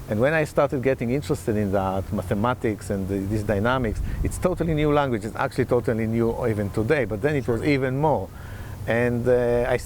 And when I started getting interested in that, mathematics and these dynamics, it's totally new language. It's actually totally new even today, but then it was even more. And I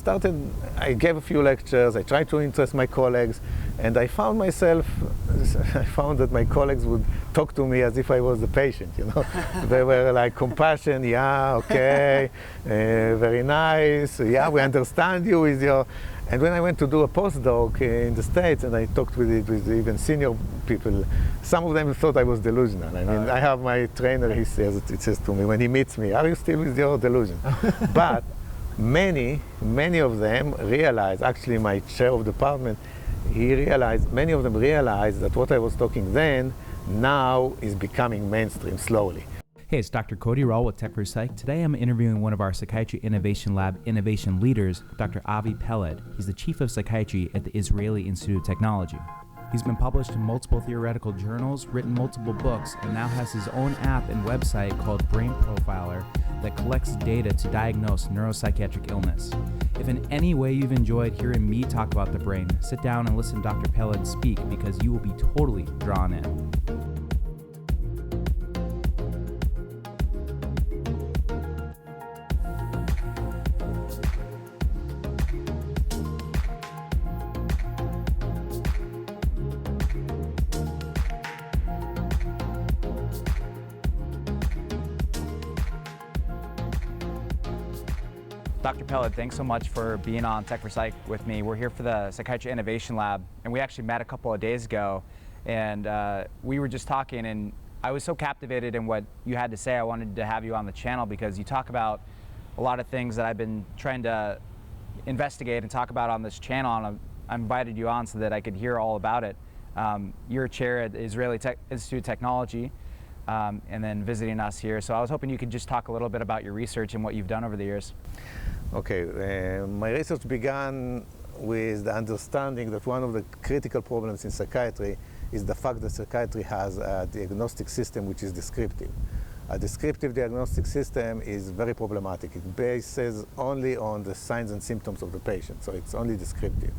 gave a few lectures, I tried to interest my colleagues, and I found that my colleagues would talk to me as if I was the patient, you know. They were like, compassion, yeah, okay, very nice, yeah, we understand you with your... And when I went to do a postdoc in the States, and I talked with even senior people, some of them thought I was delusional. I mean, I have my trainer, he says to me, when he meets me, are you still with your delusion? But many of them realized, actually my chair of department, many of them realized that what I was talking then, now is becoming mainstream slowly. Hey, it's Dr. Cody Rall with Tech4Psych. Today I'm interviewing one of our Psychiatry Innovation Lab innovation leaders, Dr. Avi Peled. He's the Chief of Psychiatry at the Israeli Institute of Technology. He's been published in multiple theoretical journals, written multiple books, and now has his own app and website called Brain Profiler that collects data to diagnose neuropsychiatric illness. If in any way you've enjoyed hearing me talk about the brain, sit down and listen to Dr. Peled speak because you will be totally drawn in. Dr. Peled, thanks so much for being on Tech4Psych with me. We're here for the Psychiatry Innovation Lab, and we actually met a couple of days ago, and we were just talking, and I was so captivated in what you had to say. I wanted to have you on the channel because you talk about a lot of things that I've been trying to investigate and talk about on this channel, and I invited you on so that I could hear all about it. You're a chair at the Israeli Institute of Technology, and then visiting us here. So I was hoping you could just talk a little bit about your research and what you've done over the years. Okay, my research began with the understanding that one of the critical problems in psychiatry is the fact that psychiatry has a diagnostic system which is descriptive. A descriptive diagnostic system is very problematic. It bases only on the signs and symptoms of the patient, so it's only descriptive.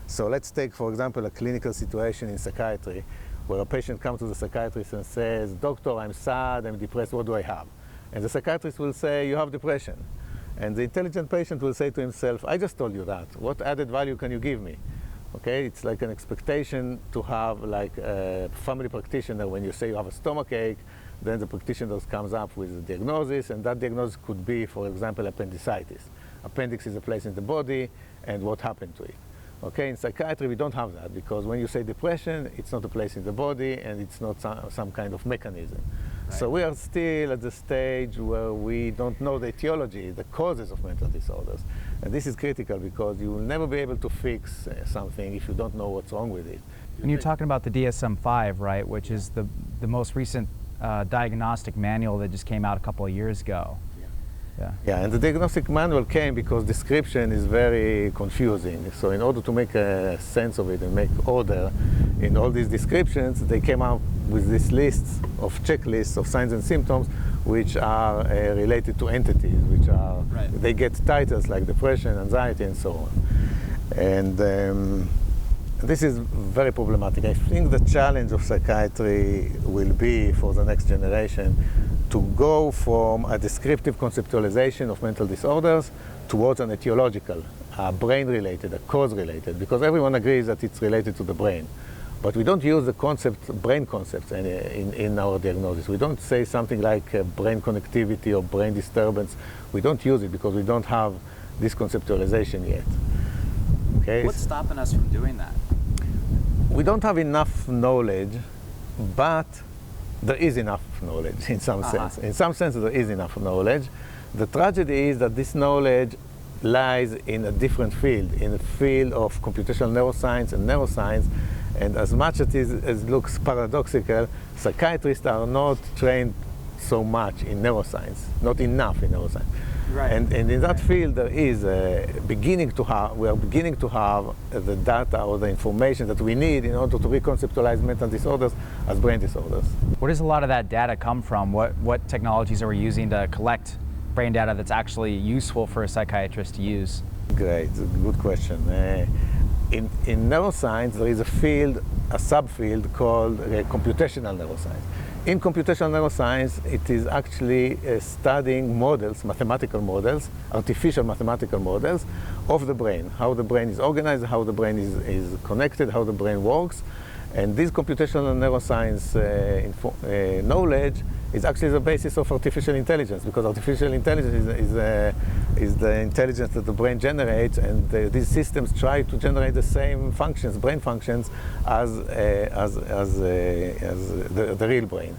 So let's take, for example, a clinical situation in psychiatry where a patient comes to the psychiatrist and says, "Doctor, I'm sad, I'm depressed, what do I have?" And the psychiatrist will say, "You have depression." And the intelligent patient will say to himself, "I just told you that. What added value can you give me?" Okay, it's like an expectation to have like a family practitioner. When you say you have a stomach ache, then the practitioner comes up with a diagnosis, and that diagnosis could be, for example, appendicitis. Appendix is a place in the body, and what happened to it. Okay, in psychiatry we don't have that, because when you say depression, it's not a place in the body, and it's not some kind of mechanism. Right. So we are still at the stage where we don't know the etiology, the causes of mental disorders. And this is critical because you will never be able to fix something if you don't know what's wrong with it. And you're talking about the DSM-5, right, which is the most recent diagnostic manual that just came out a couple of years ago. Yeah, and the diagnostic manual came because description is very confusing. So in order to make a sense of it and make order in all these descriptions, they came out with this list of checklists of signs and symptoms which are related to entities, which are, right. They get titles like depression, anxiety, and so on. And this is very problematic. I think the challenge of psychiatry will be for the next generation to go from a descriptive conceptualization of mental disorders towards an etiological, brain-related, a cause-related, because everyone agrees that it's related to the brain. But we don't use the concept, brain concepts in our diagnosis. We don't say something like brain connectivity or brain disturbance. We don't use it because we don't have this conceptualization yet. Okay? What's stopping us from doing that? We don't have enough knowledge, but there is enough knowledge in some sense. In some sense, there is enough knowledge. The tragedy is that this knowledge lies in a different field, in the field of computational neuroscience and neuroscience. And as much as it looks paradoxical, psychiatrists are not trained so much in neuroscience, not enough in neuroscience. Right. And in that field, there is we are beginning to have the data or the information that we need in order to reconceptualize mental disorders as brain disorders. Where does a lot of that data come from? What technologies are we using to collect brain data that's actually useful for a psychiatrist to use? Great, good question. in neuroscience, there is a field, a subfield called computational neuroscience. In computational neuroscience, it is actually studying models, mathematical models, artificial mathematical models of the brain, how the brain is organized, how the brain is connected, how the brain works. And this computational neuroscience knowledge is actually the basis of artificial intelligence, because artificial intelligence is the intelligence that the brain generates, and these systems try to generate the same functions, brain functions, as the real brain.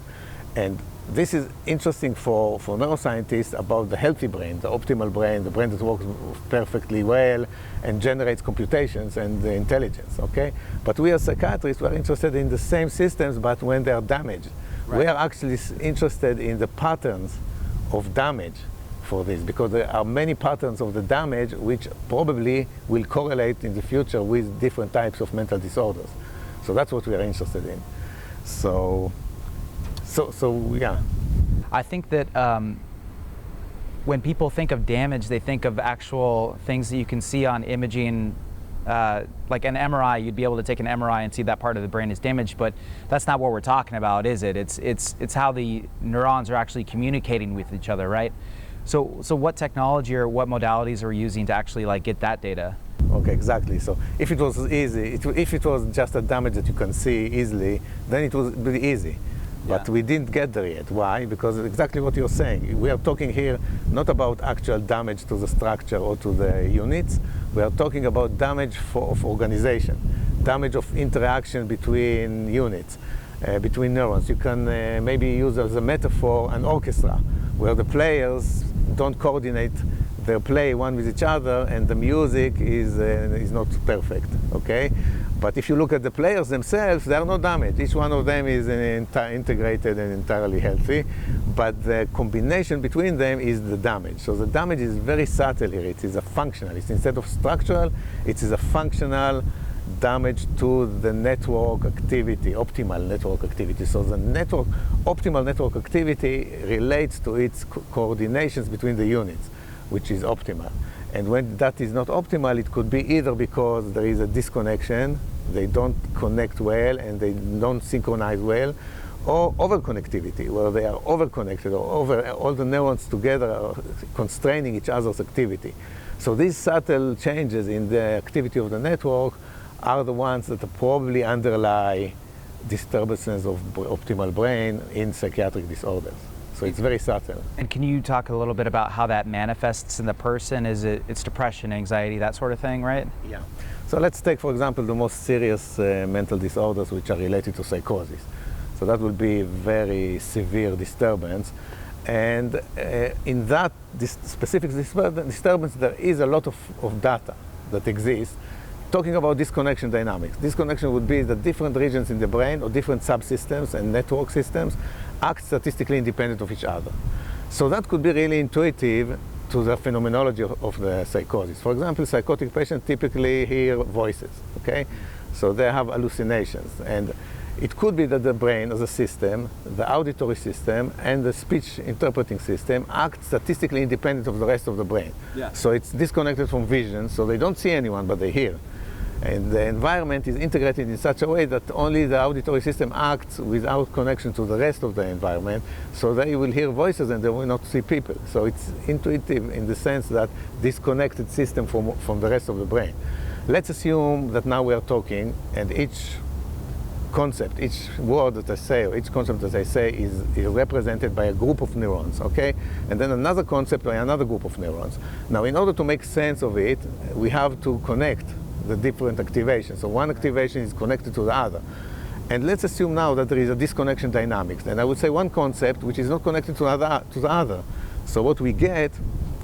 And this is interesting for neuroscientists about the healthy brain, the optimal brain, the brain that works perfectly well and generates computations and intelligence, okay? But we as psychiatrists, we're interested in the same systems, but when they are damaged. Right. We are actually interested in the patterns of damage for this, because there are many patterns of the damage which probably will correlate in the future with different types of mental disorders. So that's what we are interested in. So yeah. I think that when people think of damage, they think of actual things that you can see on imaging, like an MRI. You'd be able to take an MRI and see that part of the brain is damaged, but that's not what we're talking about, is it? It's how the neurons are actually communicating with each other, right? So what technology or what modalities are we using to actually like get that data? Okay, exactly. So if it was easy, if it was just a damage that you can see easily, then it would be easy. But we didn't get there yet. Why? Because exactly what you're saying. We are talking here not about actual damage to the structure or to the units. We are talking about damage of organization, damage of interaction between units, between neurons. You can maybe use as a metaphor an orchestra, where the players don't coordinate their play one with each other, and the music is not perfect, okay? But if you look at the players themselves, they are not damaged. Each one of them is integrated and entirely healthy, but the combination between them is the damage. So the damage is very subtle here. It is a functional. It's instead of structural, it is a functional damage to the network activity, optimal network activity. So the optimal network activity relates to its coordinations between the units, which is optimal. And when that is not optimal, it could be either because there is a disconnection, they don't connect well and they don't synchronize well, or overconnectivity, where they are overconnected, or all the neurons together are constraining each other's activity. So these subtle changes in the activity of the network are the ones that probably underlie disturbances of optimal brain in psychiatric disorders. So it's very subtle. And can you talk a little bit about how that manifests in the person? It's depression, anxiety, that sort of thing, right? Yeah. So let's take, for example, the most serious mental disorders which are related to psychosis. So that would be very severe disturbance. And in that specific disturbance, there is a lot of data that exists talking about disconnection dynamics. Disconnection would be the different regions in the brain or different subsystems and network systems act statistically independent of each other. So that could be really intuitive to the phenomenology of the psychosis. For example, psychotic patients typically hear voices, okay? So they have hallucinations. And it could be that the brain as a system, the auditory system, and the speech interpreting system act statistically independent of the rest of the brain. Yeah. So it's disconnected from vision, so they don't see anyone, but they hear. And the environment is integrated in such a way that only the auditory system acts without connection to the rest of the environment, so they will hear voices and they will not see people. So it's intuitive in the sense that disconnected system from the rest of the brain. Let's assume that now we are talking, and each concept, each word that I say, or each concept that I say is represented by a group of neurons, okay? And then another concept by another group of neurons. Now, in order to make sense of it, we have to connect the different activations. So one activation is connected to the other. And let's assume now that there is a disconnection dynamics. And I would say one concept which is not connected to the other. So what we get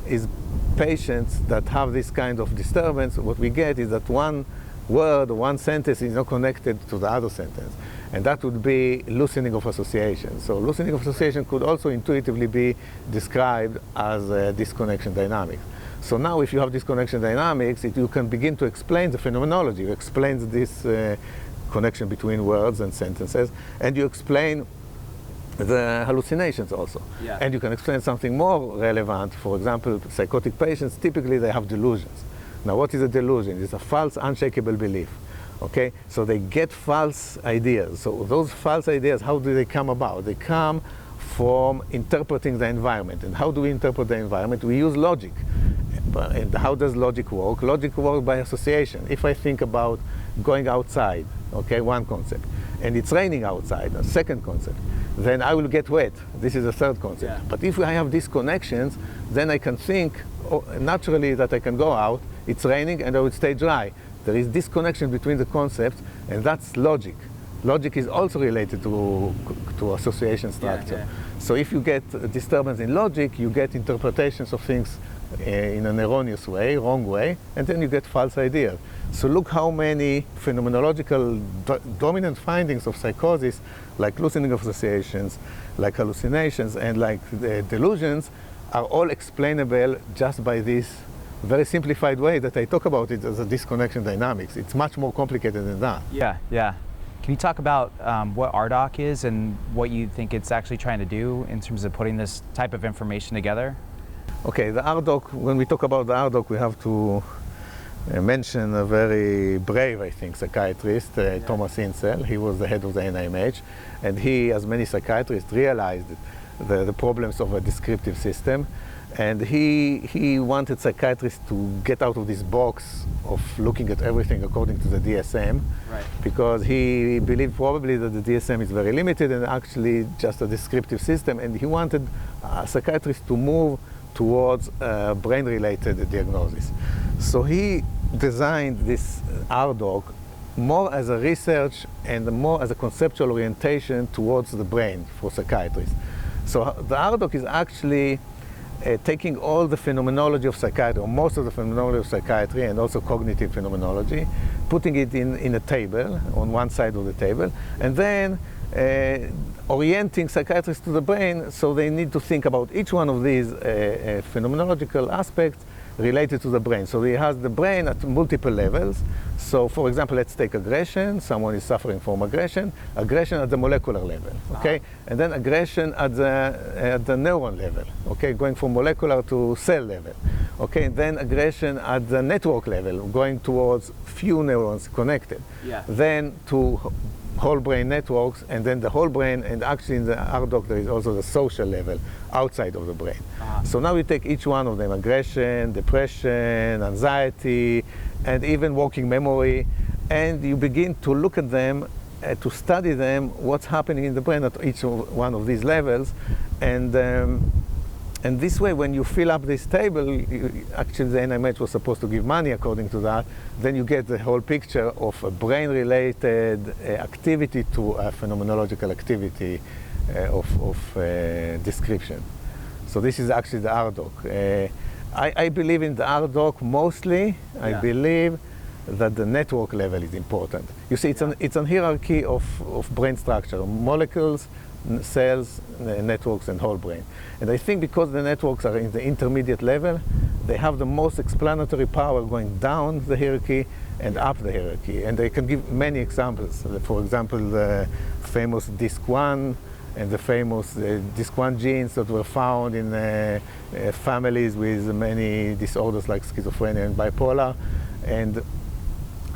is patients that have this kind of disturbance, what we get is that one word or one sentence is not connected to the other sentence. And that would be loosening of association. So loosening of association could also intuitively be described as a disconnection dynamics. So now if you have disconnection dynamics, you can begin to explain the phenomenology. You explain this connection between words and sentences, and you explain the hallucinations also. Yeah. And you can explain something more relevant. For example, psychotic patients, typically they have delusions. Now, what is a delusion? It's a false, unshakable belief. Okay, so they get false ideas. So those false ideas, how do they come about? They come from interpreting the environment. And how do we interpret the environment? We use logic. And how does logic work? Logic works by association. If I think about going outside, okay, one concept, and it's raining outside, a second concept, then I will get wet. This is a third concept. Yeah. But if I have these connections, then I can think naturally that I can go out, it's raining, and I will stay dry. There is this connection between the concepts, and that's logic. Logic is also related to association structure. Yeah, yeah. So if you get a disturbance in logic, you get interpretations of things in an erroneous way, wrong way, and then you get false ideas. So look how many phenomenological dominant findings of psychosis, like loosening of associations, like hallucinations, and like delusions, are all explainable just by this very simplified way that I talk about it as a disconnection dynamics. It's much more complicated than that. Yeah, yeah. Can you talk about what RDOC is and what you think it's actually trying to do in terms of putting this type of information together? Okay, the RDOC, when we talk about the RDOC, we have to mention a very brave, I think, psychiatrist, Thomas Insel. He was the head of the NIMH, and he, as many psychiatrists, realized the problems of a descriptive system. And he wanted psychiatrists to get out of this box of looking at everything according to the DSM, right, because he believed probably that the DSM is very limited and actually just a descriptive system, and he wanted psychiatrists to move towards brain-related diagnosis. So he designed this RDOC more as a research and more as a conceptual orientation towards the brain for psychiatrists. So the RDOC is actually taking all the phenomenology of psychiatry, or most of the phenomenology of psychiatry, and also cognitive phenomenology, putting it in a table, on one side of the table, and then orienting psychiatrists to the brain, so they need to think about each one of these phenomenological aspects related to the brain. So he has the brain at multiple levels. So for example, let's take aggression. Someone is suffering from aggression at the molecular level, okay? And then aggression at the neuron level, okay? Going from molecular to cell level, okay? And then aggression at the network level, going towards few neurons connected. Yeah. Then to whole brain networks, and then the whole brain, and actually in the RDOC there is also the social level outside of the brain. So now we take each one of them: aggression, depression, anxiety, and even working memory, and you begin to look at them, to study them, what's happening in the brain at each one of these levels. And this way, when you fill up this table, actually the NIMH was supposed to give money according to that, then you get the whole picture of a brain-related activity to a phenomenological activity of description. So this is actually the RDOC. I believe in the RDOC mostly. Yeah. I believe that the network level is important. You see, it's a hierarchy of brain structure: molecules, cells, networks, and whole brain. And I think because the networks are in the intermediate level, they have the most explanatory power going down the hierarchy and up the hierarchy. And I can give many examples. For example, the famous DISC1 and the famous DISC1 genes that were found in families with many disorders like schizophrenia and bipolar. And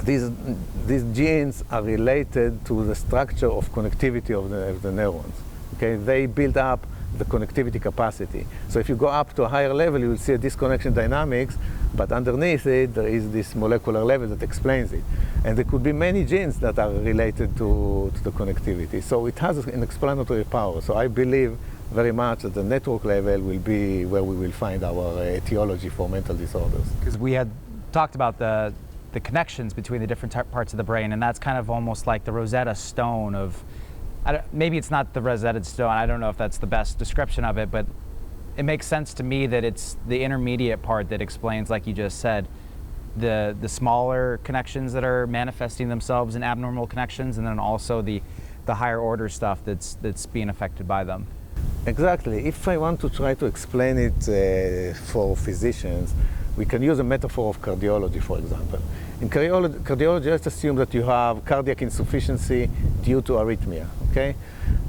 these genes are related to the structure of connectivity of the neurons. Okay, they build up the connectivity capacity. So if you go up to a higher level, you will see a disconnection dynamics, but underneath it there is this molecular level that explains it. And there could be many genes that are related to the connectivity. So it has an explanatory power. So I believe very much that the network level will be where we will find our etiology for mental disorders. Because we had talked about the connections between the different parts of the brain, and that's kind of almost like the Rosetta Stone of, maybe it's not the Rosetta Stone, I don't know if that's the best description of it, but it makes sense to me that it's the intermediate part that explains, like you just said, the smaller connections that are manifesting themselves in abnormal connections, and then also the higher order stuff that's being affected by them. Exactly. If I want to try to explain it for physicians, we can use a metaphor of cardiology, for example. In cardiology, let's assume that you have cardiac insufficiency due to arrhythmia, okay?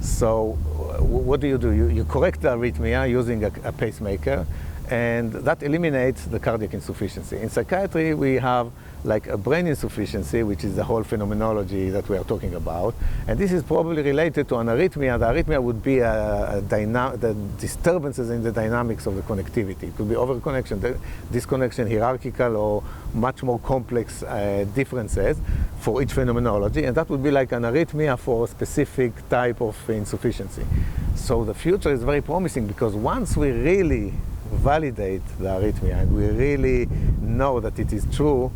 So what do? You correct the arrhythmia using a pacemaker, and that eliminates the cardiac insufficiency. In psychiatry, we have like a brain insufficiency, which is the whole phenomenology that we are talking about, and this is probably related to an arrhythmia. The arrhythmia would be the disturbances in the dynamics of the connectivity. It could be overconnection, disconnection, hierarchical, or much more complex differences for each phenomenology, and that would be like an arrhythmia for a specific type of insufficiency. So the future is very promising, because once we really validate the arrhythmia and we really know that it is true,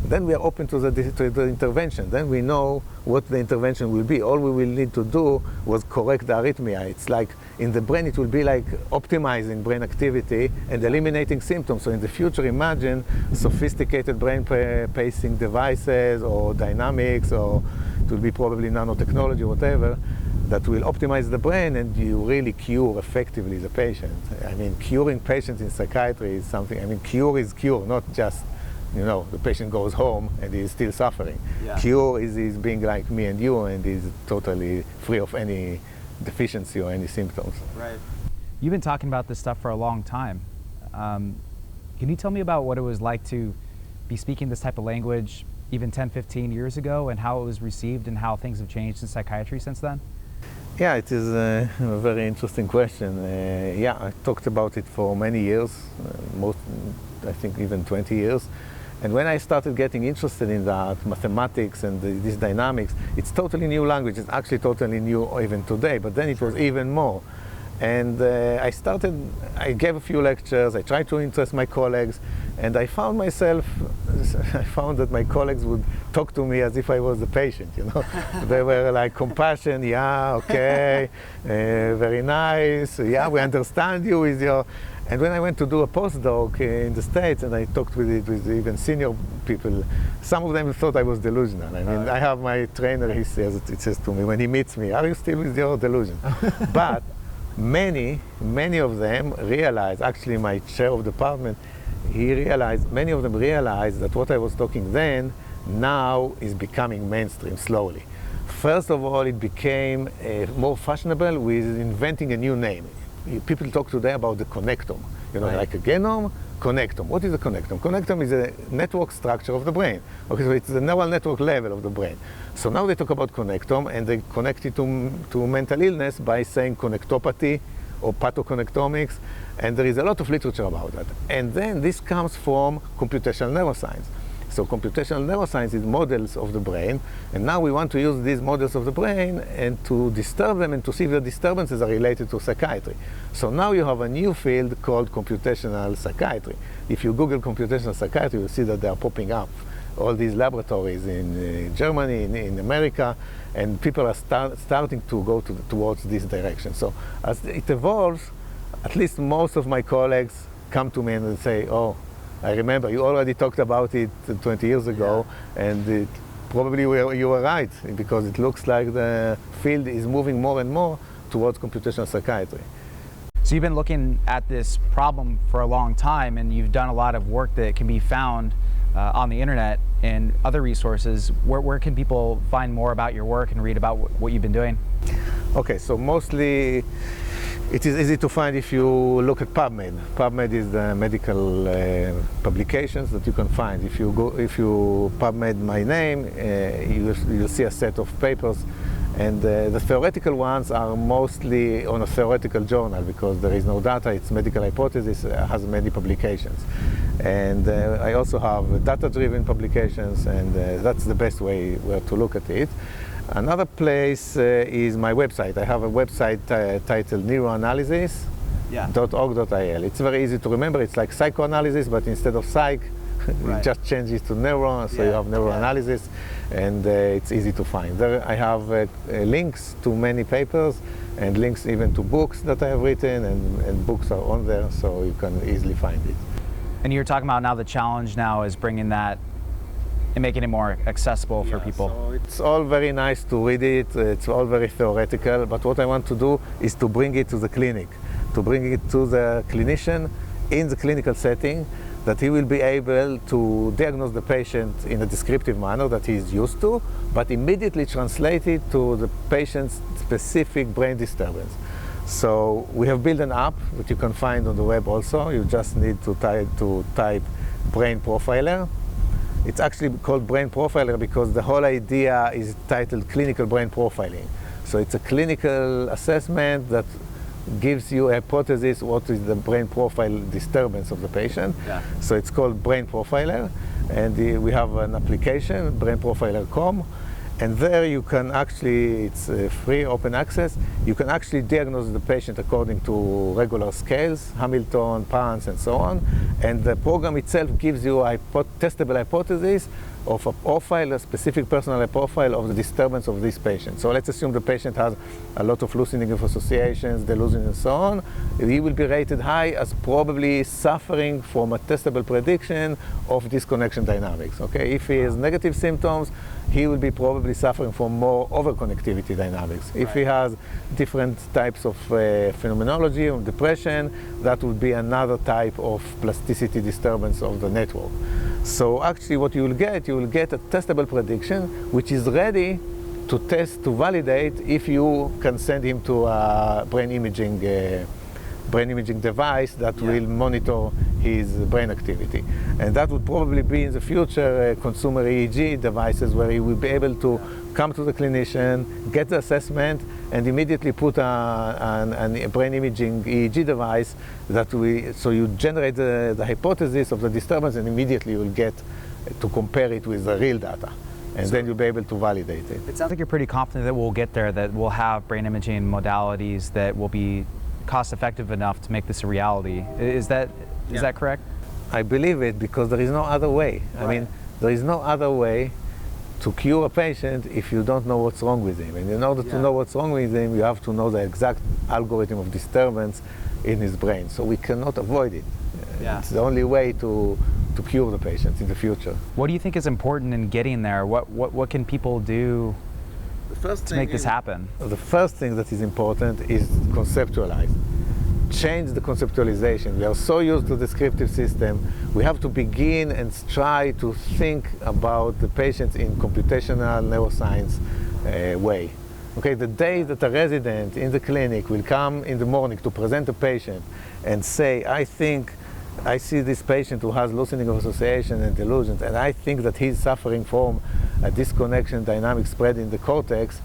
then we are open to the intervention. Then we know what the intervention will be. All we will need to do was correct the arrhythmia. It's like in the brain, it will be like optimizing brain activity and eliminating symptoms. So in the future, imagine sophisticated brain pacing devices or dynamics, or it will be probably nanotechnology, whatever, that will optimize the brain, and you really cure effectively the patient. I mean, curing patients in psychiatry is something, I mean, cure is cure, not just, you know, the patient goes home and he's still suffering. Yeah. Cure is being like me and you, and is totally free of any deficiency or any symptoms. Right. You've been talking about this stuff for a long time. Can you tell me about what it was like to be speaking this type of language even 10, 15 years ago, and how it was received and how things have changed in psychiatry since then? Yeah, it is a very interesting question. Yeah, I talked about it for many years, I think even 20 years. And when I started getting interested in that, mathematics and these dynamics, it's totally new language. It's actually totally new even today, but then it was even more. And I gave a few lectures, I tried to interest my colleagues, and I found that my colleagues would talk to me as if I was the patient, you know. They were like, compassion, yeah, okay, very nice, yeah, we understand you with your... And when I went to do a postdoc in the States, and I talked with even senior people, some of them thought I was delusional. I mean, I have my trainer, he says to me when he meets me, are you still with your delusion? But many of them realized, actually my chair of department, many of them realized that what I was talking then now is becoming mainstream slowly. First of all, it became more fashionable with inventing a new name. People talk today about the connectome, you know, right. Like a genome, connectome. What is a connectome? Connectome is a network structure of the brain. Okay, so it's the neural network level of the brain. So now they talk about connectome, and they connect it to mental illness by saying connectopathy or pathoconnectomics, and there is a lot of literature about that. And then this comes from computational neuroscience. So computational neuroscience is models of the brain, and now we want to use these models of the brain and to disturb them and to see if the disturbances are related to psychiatry. So now you have a new field called computational psychiatry. If you Google computational psychiatry, you'll see that they are popping up. All these laboratories in Germany, in America, and people are starting to go towards this direction. So as it evolves, at least most of my colleagues come to me and say, oh, I remember you already talked about it 20 years ago, yeah. And probably you were right, because it looks like the field is moving more and more towards computational psychiatry. So you've been looking at this problem for a long time, and you've done a lot of work that can be found on the internet and other resources. Where can people find more about your work and read about what you've been doing? Okay, so mostly it is easy to find if you look at PubMed. PubMed is the medical publications that you can find. If you PubMed my name, you'll see a set of papers, and the theoretical ones are mostly on a theoretical journal, because there is no data. It's medical hypothesis, has many publications. And I also have data-driven publications, and that's the best way to look at it. Another place is my website. I have a website titled neuroanalysis.org.il. It's very easy to remember. It's like psychoanalysis, but instead of psych, right. You just change it to neuro, so you have neuroanalysis, and it's easy to find. There I have links to many papers, and links even to books that I have written, and books are on there, so you can easily find it. And you're talking about now the challenge now is bringing that and making it more accessible for people. So it's all very nice to read it, it's all very theoretical, but what I want to do is to bring it to the clinic, to bring it to the clinician in the clinical setting, that he will be able to diagnose the patient in a descriptive manner that he is used to, but immediately translate it to the patient's specific brain disturbance. So we have built an app that you can find on the web also. You just need to type brain profiler. It's actually called brain profiler because the whole idea is titled clinical brain profiling. So it's a clinical assessment that gives you a hypothesis what is the brain profile disturbance of the patient. Yeah. So it's called brain profiler, and we have an application, brainprofiler.com, and there you can actually, it's free, open access, you can actually diagnose the patient according to regular scales, Hamilton, PANSS, and so on, and the program itself gives you a testable hypothesis of a profile, a specific personal profile of the disturbance of this patient. So let's assume the patient has a lot of hallucinating associations, delusions, and so on. He will be rated high as probably suffering from a testable prediction of disconnection dynamics. Okay, if he has negative symptoms, he will be probably suffering from more overconnectivity dynamics. If he has different types of phenomenology or depression, that would be another type of plasticity disturbance of the network. So actually what you will get a testable prediction which is ready to test, to validate if you can send him to a brain imaging device that will monitor his brain activity. And that would probably be in the future consumer EEG devices where he will be able to come to the clinician, get the assessment, and immediately put a brain imaging EEG device so you generate the hypothesis of the disturbance, and immediately you'll get to compare it with the real data. And then you'll be able to validate it. It sounds like you're pretty confident that we'll get there, that we'll have brain imaging modalities that will be cost effective enough to make this a reality. Is that correct? I believe it because there is no other way. Right. I mean, there is no other way to cure a patient if you don't know what's wrong with him. And in order to know what's wrong with him, you have to know the exact algorithm of disturbance in his brain. So we cannot avoid it. It's the only way to cure the patient in the future. What do you think is important in getting there? What can people do to make this happen? The first thing that is important is conceptualize. Change the conceptualization. We are so used to the descriptive system. We have to begin and try to think about the patients in computational neuroscience way. Okay, the day that a resident in the clinic will come in the morning to present a patient and say, I see this patient who has hallucinating association and delusions, and I think that he's suffering from a disconnection dynamic spread in the cortex,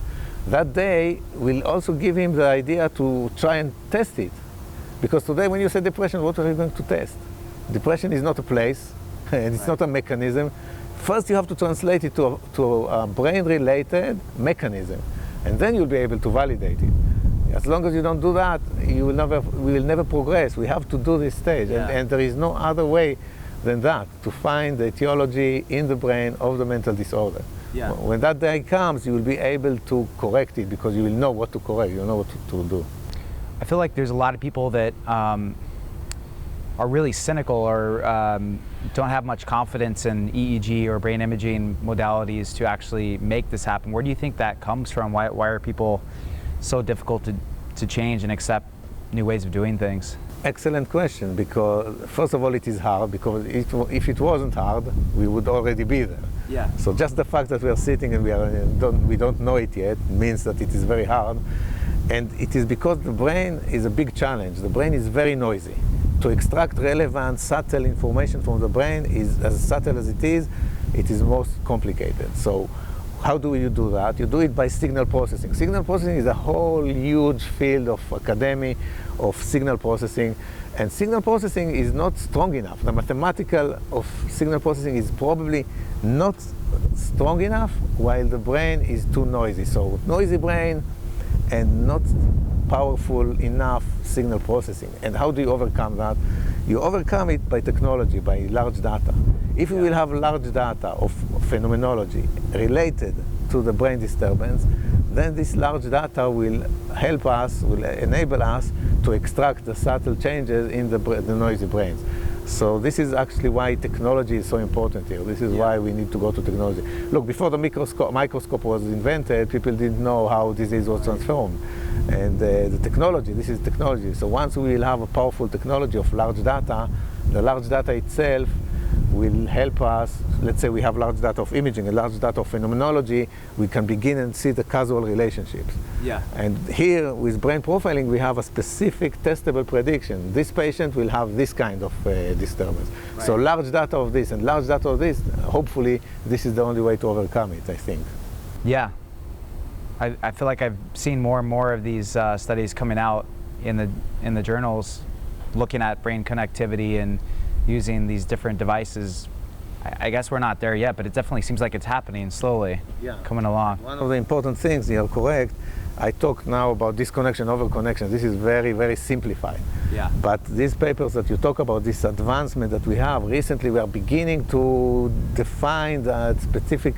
that day will also give him the idea to try and test it. Because today when you say depression, what are you going to test? Depression is not a place, and it's not a mechanism. First you have to translate it to a brain-related mechanism, and then you'll be able to validate it. As long as you don't do that, we will never progress. We have to do this stage, and there is no other way than that, to find the etiology in the brain of the mental disorder. Yeah. When that day comes, you will be able to correct it because you will know what to correct, you will know what to do. I feel like there's a lot of people that are really cynical or don't have much confidence in EEG or brain imaging modalities to actually make this happen. Where do you think that comes from? Why are people so difficult to change and accept new ways of doing things? Excellent question, because first of all it is hard, because if it wasn't hard, we would already be there. Yeah. So just the fact that we are sitting and we don't know it yet means that it is very hard. And it is because the brain is a big challenge. The brain is very noisy. To extract relevant, subtle information from the brain is as subtle as it is most complicated. So how do you do that? You do it by signal processing. Signal processing is a whole huge field of academy of signal processing, and signal processing is not strong enough. The mathematical of signal processing is probably not strong enough, while the brain is too noisy. So noisy brain and not powerful enough signal processing. And how do you overcome that? You overcome it by technology, by large data. If we will have large data of phenomenology related to the brain disturbance, then this large data will help us, will enable us to extract the subtle changes in the noisy brains. So this is actually why technology is so important here. This is why we need to go to technology. Look, before the microscope was invented, people didn't know how disease was transformed. And the technology, this is technology. So once we will have a powerful technology of large data, the large data itself will help us. Let's say we have large data of imaging, a large data of phenomenology, we can begin and see the causal relationships. Yeah. And here with brain profiling we have a specific testable prediction. This patient will have this kind of disturbance. Right. So large data of this and large data of this, hopefully this is the only way to overcome it, I think. Yeah. I feel like I've seen more and more of these studies coming out in the journals looking at brain connectivity and using these different devices. I guess we're not there yet, but it definitely seems like it's happening slowly, coming along. One of the important things, you're correct, I talked now about disconnection, overconnection. This is very, very simplified. Yeah. But these papers that you talk about, this advancement that we have, recently we are beginning to define the specific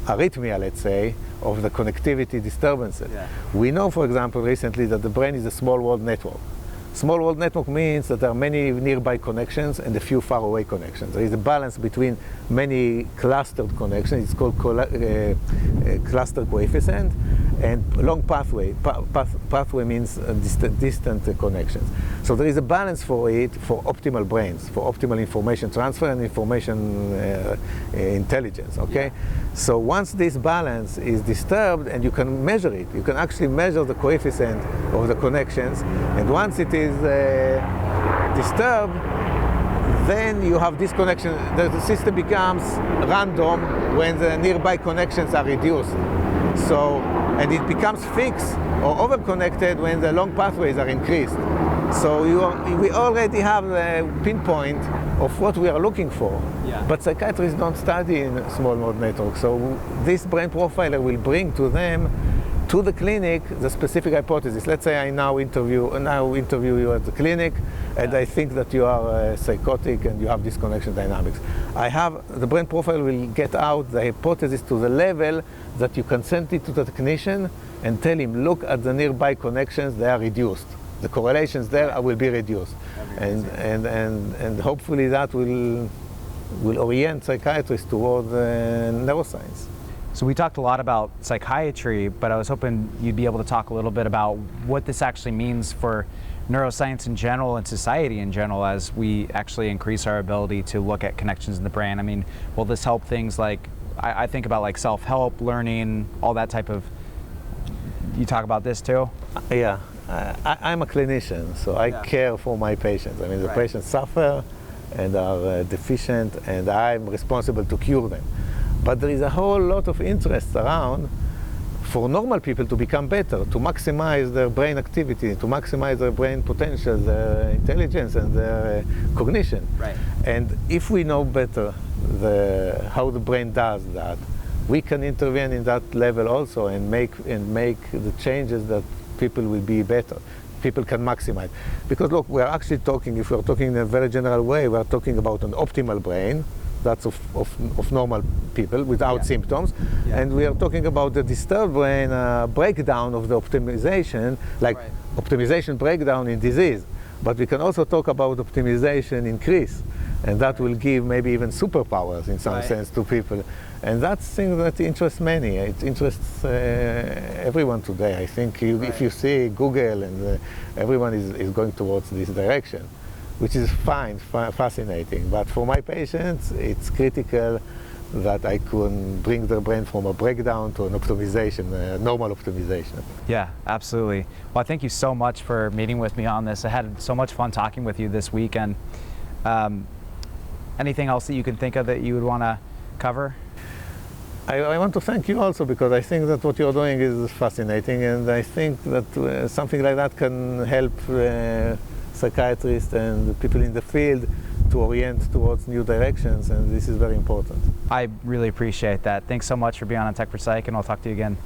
arrhythmia, let's say, of the connectivity disturbances. Yeah. We know, for example, recently that the brain is a small world network. Small world network means that there are many nearby connections and a few far away connections. There is a balance between many clustered connections. It's called cluster coefficient, and long pathway. Pathway means distant connections. So there is a balance for it, for optimal brains, for optimal information transfer and information intelligence, okay? Yeah. So once this balance is disturbed, and you can measure it, you can actually measure the coefficient of the connections, and once it is disturbed, then you have disconnection. The system becomes random when the nearby connections are reduced. So, and it becomes fixed or overconnected when the long pathways are increased. So we already have the pinpoint of what we are looking for. Yeah. But psychiatrists don't study in small mode networks. So this brain profiler will bring to them, to the clinic, the specific hypothesis. Let's say I now interview you at the clinic, and I think that you are psychotic and you have disconnection dynamics. The brain profile will get out the hypothesis to the level that you can send it to the technician and tell him, look at the nearby connections, they are reduced. The correlations there will be reduced. And hopefully that will orient psychiatrists toward neuroscience. So we talked a lot about psychiatry, but I was hoping you'd be able to talk a little bit about what this actually means for neuroscience in general and society in general as we actually increase our ability to look at connections in the brain. I mean, will this help things like, I think about like self-help, learning, all that type of, you talk about this too? Yeah, I'm a clinician, so I care for my patients. I mean, the patients suffer and are deficient, and I'm responsible to cure them. But there is a whole lot of interest around for normal people to become better, to maximize their brain activity, to maximize their brain potential, their intelligence and their cognition. Right. And if we know better how the brain does that, we can intervene in that level also and make the changes that people will be better. People can maximize. Because look, we're actually talking, if we're talking in a very general way, we're talking about an optimal brain, that's of normal people without symptoms. And we are talking about the disturbed brain breakdown of the optimization, like optimization breakdown in disease. But we can also talk about optimization increase, and that will give maybe even superpowers in some sense to people. And that's thing that interests many. It interests everyone today. I think if you see Google, and everyone is going towards this direction, which is fine, fascinating. But for my patients, it's critical that I can bring their brain from a breakdown to an optimization, a normal optimization. Yeah, absolutely. Well, thank you so much for meeting with me on this. I had so much fun talking with you this week. And anything else that you can think of that you would want to cover? I want to thank you also, because I think that what you're doing is fascinating, and I think that something like that can help psychiatrists and people in the field to orient towards new directions, and this is very important. I really appreciate that. Thanks so much for being on Tech for Psych, and I'll talk to you again.